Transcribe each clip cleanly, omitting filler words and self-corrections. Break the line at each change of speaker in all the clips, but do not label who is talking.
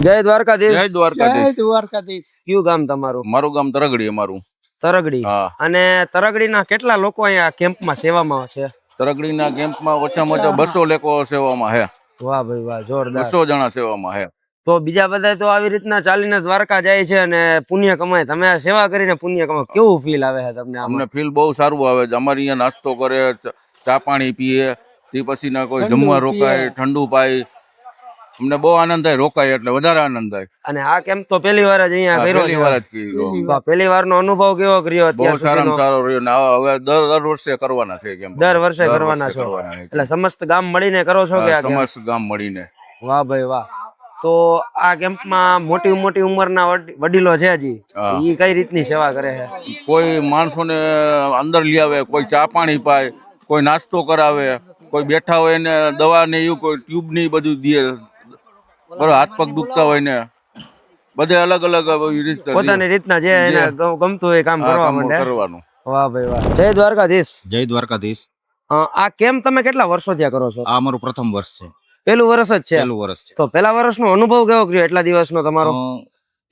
જય દ્વારકાધીશ.
જય દ્વારકાધીશ.
જય દ્વારકાધીશ.
કયું ગામ તમારું?
મારું ગામ તરગડી. અમારું
તરગડી.
હા.
અને તરગડીના કેટલા લોકો અહીંયા કેમ્પમાં સેવામાં છે?
તરગડીના કેમ્પમાં ઓછામાં ઓછા 200 લોકો સેવામાં હે.
વાહ ભાઈ વાહ, જોરદાર.
200 જણા સેવામાં હે.
તો બીજા બધા તો આવી રીતના ચાલીને દ્વારકા જાય છે અને પુણ્ય કમાય. તમે આ સેવા કરીને પુણ્ય કમાય, કેવું ફીલ આવે છે તમને?
અમને ફીલ બહુ સારું આવે છે. અમારે અહીંયા નાસ્તો કરે, ચા પાણી પીએ, તે પછી ના કોઈ જમવા રોકાય, ઠંડુ પાય. અમને બહુ આનંદ થાય, રોકાય એટલે વધારે આનંદ થાય.
અને આ કેમ્પ તો પહેલી વાર જ અહીંયા કર્યો
પહેલી વાર જ કર્યો.
છે. પહેલી વારનો અનુભવ કેવો કર્યો
બહુ
અત્યાર
સારામાં
સુધીનો?
સારો રહ્યો ને હવે દર વર્ષે કરવાના છે કેમ.
દર વર્ષે કરવાના છો? એટલે સમસ્ત ગામ મળીને કરો છો કે આ camp?
સમસ્ત ગામ મળીને.
વાહ ભાઈ વાહ. તો આ કેમ્પમાં મોટી મોટી ઉંમરના વડીલો છે હજી,
હા.
ઈ કઈ રીતની સેવા કરે છે?
કોઈ માણસોને અંદર લઈ આવે, કોઈ ચા પાણી પાય, કોઈ નાસ્તો કરાવે, કોઈ બેઠા હોય ને દવા ને એવું કોઈ ટ્યુબ ને બધું દે. બરાબર, હાથ પગ દુખતા હોય ને બધે અલગ અલગ
પોતાની રીતના જે એને ગમતું હોય કામ કરવા માંડે.
કરવાનું.
વાહ ભાઈ વાહ. જય દ્વારકાધીશ.
જય દ્વારકાધીશ.
આ કેમ્પ તમે કેટલા વર્ષો ત્યાં કરો છો?
આ અમારું પ્રથમ વર્ષ છે.
પહેલું વર્ષ જ છે?
પહેલું વર્ષ છે.
તો પહેલા વર્ષનો અનુભવ કેવો રહ્યો એટલા દિવસનો તમારો?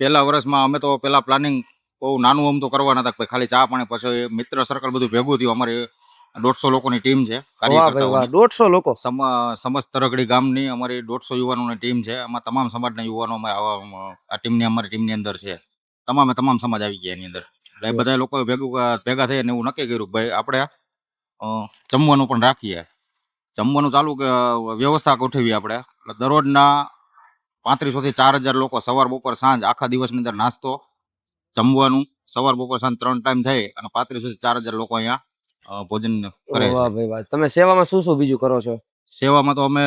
પહેલા વર્ષમાં અમે તો પેલા પ્લાનિંગ બહુ નાનું આમ તો કરવાના હતા, ખાલી ચા પાણી. પછી મિત્ર સર્કલ બધું ભેગું થયું. અમારી 150 લોકોની ટીમ છે.
વાહ ભાઈ વાહ, 150 લોકો.
સમસ્ત તરગડી ગામની અમારી 150 યુવાનોની ટીમ છે. આમાં તમામ સમાજના યુવાનો આ ટીમની અમારી ટીમની અંદર છે. તમામ સમાજ આવી ગયા એની અંદર. એટલે એ બધા લોકો ભેગા થઈ અને એવું નક્કી કર્યું કે ભાઈ આપણે જમવાનું પણ રાખીએ. જમવાનું ચાલુ કે વ્યવસ્થા ગોઠવીએ આપણે. એટલે દરરોજના 3500 થી 4000 લોકો સવાર બપોર સાંજ આખા દિવસની અંદર નાસ્તો, જમવાનું સવાર બપોર સાંજ 3 ટાઈમ થઈ અને 3500 થી 4000 લોકો અહીંયા ભોજન કરે છે.
વાહ ભાઈ વાહ. તમે સેવામાં શું શું બીજું કરો છો?
સેવામાં તો અમે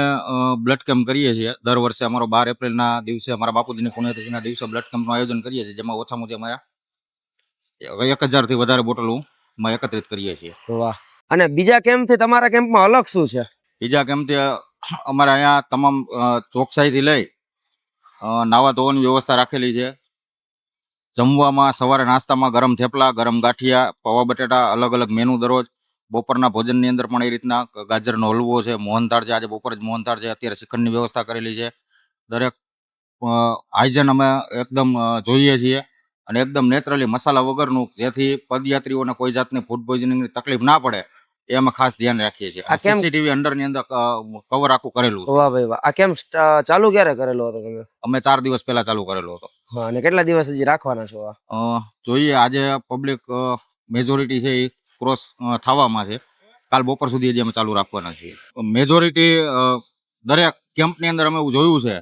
બ્લડ કેમ્પ કરીએ છીએ. દર વર્ષે અમારો 12 એપ્રિલના દિવસે અમારા બાપુજીની પુણ્યતિથિના દિવસે બ્લડ કેમ્પનું આયોજન કરીએ છીએ, જેમાં ઓછામાં ઓછી અમે 1000 થી વધારે બોટલો એકત્રિત કરીએ છીએ.
વાહ. અને બીજા કેમ્પથી તમારા કેમ્પમાં અલગ શું છે?
બીજા કેમ્પથી અમારે અહીંયા તમામ ચોકસાઈથી લઈ નાવા ધોવાની વ્યવસ્થા રાખેલી છે. જમવામાં સવારે નાસ્તામાં ગરમ થેપલા, ગરમ ગાંઠિયા, પૌવા બટેટા, અલગ અલગ મેનુ દરરોજ. બપોરના ભોજનની અંદર પણ એ રીતના ગાજરનો હલવો છે, મોહનથાળ છે. આજે બપોરે જ મોહનથાળ છે. અત્યારે શ્રીખંડની વ્યવસ્થા કરેલી છે. દરેક હાઇજન અમે એકદમ જોઈએ છીએ અને એકદમ નેચરલી મસાલા વગરનું, જેથી પદયાત્રીઓને કોઈ જાતની ફૂડ પોઈઝનિંગની તકલીફ ના પડે એ અમે ખાસ ધ્યાન રાખીએ છીએ. આ સીસીટીવી અંડરની અંદર કવર આખું કરેલું છે.
વાહ ભાઈ વાહ. આ કેમ્પ ચાલુ ક્યારે કરેલો હતો તમે?
અમે 4 દિવસ પહેલા ચાલુ કરેલો હતો.
હા. અને કેટલા દિવસ હજી રાખવાના છો?
જોઈએ, આજે પબ્લિક મેજોરિટી છે એ ક્રોસ થવામાં છે. કાલ બપોર સુધી હજી અમે ચાલુ રાખવાના છીએ. મેજોરિટી દરેક કેમ્પની અંદર અમે એવું જોયું છે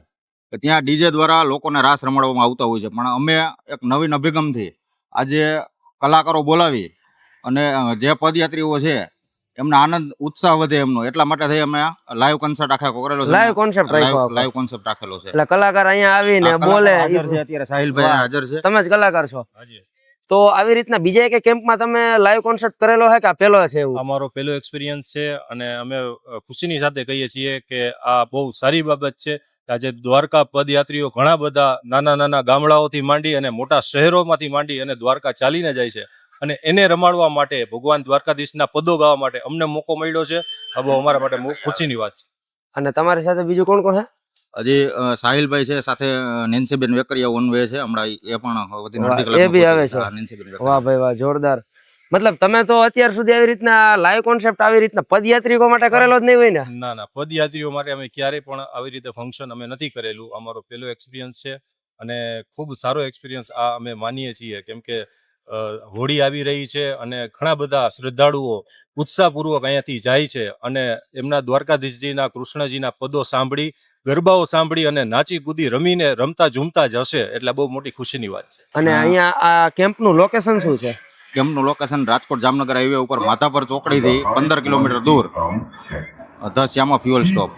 કે ત્યાં ડીજે દ્વારા લોકોને રાસ રમાડવામાં આવતા હોય છે, પણ અમે એક નવીન અભિગમથી આજે કલાકારો બોલાવી અને જે પદયાત્રીઓ છે એમનો આનંદ ઉત્સાહ વધે એમનો, એટલા માટે થઈ અમે લાઈવ કોન્સર્ટ આખો કરેલો છે.
લાઈવ કોન્સેપ્ટ રાખ્યો?
લાઈવ કોન્સેપ્ટ રાખેલો છે.
એટલે કલાકાર અહીંયા આવીને બોલે.
અત્યારે સાહિલભાઈ હાજર છે.
તમે જ કલાકાર છો? તો આવી રીતના બીજા એક કેમ્પમાં તમે લાઈવ કોન્સર્ટ કરેલો છે કે આ પહેલો છે? એવું
અમારો પહેલો એક્સપિરિયન્સ છે અને અમે ખુશીની સાથે કહીએ છીએ કે આ બહુ સારી બાબત છે. આજે દ્વારકા પદયાત્રીઓ ઘણા બધા નાના ગામડાઓથી માંડી અને મોટા શહેરોમાંથી માંડી અને દ્વારકા ચાલીને જાય છે, અને એને રમાડવા માટે, ભગવાન દ્વારકાધીશના પદો ગાવા માટે અમને મોકો મળ્યો છે. આ બહુ અમારા માટે ખુશીની વાત છે.
અને તમારી સાથે બીજું કોણ કોણ છે?
હજી સાહિલભાઈ છે, સાથે નેન્સીબેન વેકરિયા ઓન વે છે. હમણાં એ પણ
એ બી આવે છે? વાહ ભાઈ વાહ, જોરદાર. મતલબ તમે તો અત્યાર સુધી આવી રીતના લાઈવ કોન્સેપ્ટ આવી રીતના પદયાત્રીઓ માટે કરેલો જ નહીં હોય ને?
ના, પદયાત્રીઓ માટે અમે ક્યારેય પણ આવી રીતે ફંક્શન અમે નથી કરેલું. અમારો પહેલો એક્સપિરિયન્સ છે અને ખૂબ સારો એક્સપિરિયન્સ આ અમે માનીએ છીએ, કેમ કે હોળી આવી રહી છે અને ઘણા બધા શ્રદ્ધાળુઓ ઉત્સાહપૂર્વક અહીંયાથી જાય છે અને એમના દ્વારકાધીશજીના, કૃષ્ણજીના પદો સાંભળી, ગરબાઓ સાંભળી અને નાચી કૂદી રમીને રમતા ઝૂમતા જ હશે. એટલે બહુ મોટી ખુશીની વાત છે.
અને અહીંયા આ કેમ્પનું લોકેશન શું છે?
કેમ્પનું લોકેશન રાજકોટ જામનગર હાઈવે ઉપર માધાપર ચોકડીથી 15 કિલોમીટર દૂર ધ શ્યામા ફ્યુઅલ સ્ટોપ.